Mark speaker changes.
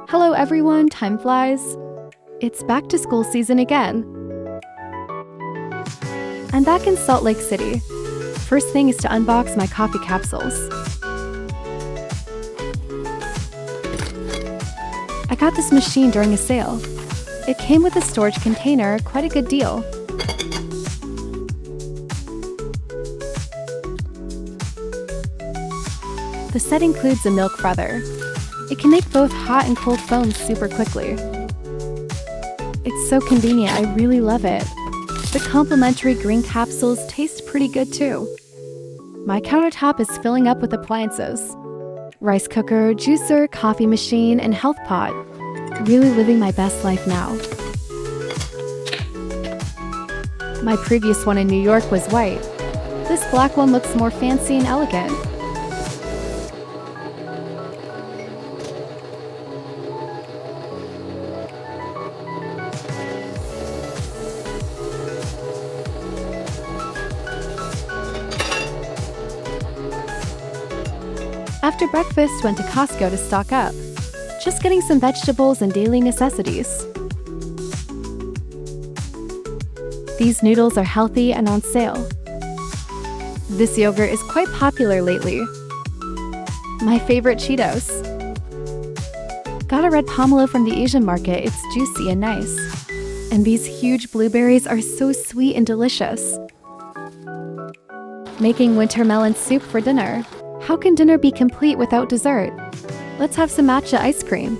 Speaker 1: Hello everyone, time flies. It's back to school season again. I'm back in Salt Lake City. First thing is to unbox my coffee capsules. I got this machine during a sale. It came with a storage container, quite a good deal. The set includes a milk frother. It can make both hot and cold foams super quickly. It's so convenient, I really love it. The complimentary green capsules taste pretty good too. My countertop is filling up with appliances. Rice cooker, juicer, coffee machine, and health pot. Really living my best life now. My previous one in New York was white. This black one looks more fancy and elegant. After breakfast, went to Costco to stock up. Just getting some vegetables and daily necessities. These noodles are healthy and on sale. This yogurt is quite popular lately. My favorite Cheetos. Got a red pomelo from the Asian market, it's juicy and nice. And these huge blueberries are so sweet and delicious. Making winter melon soup for dinner. How can dinner be complete without dessert? Let's have some matcha ice cream.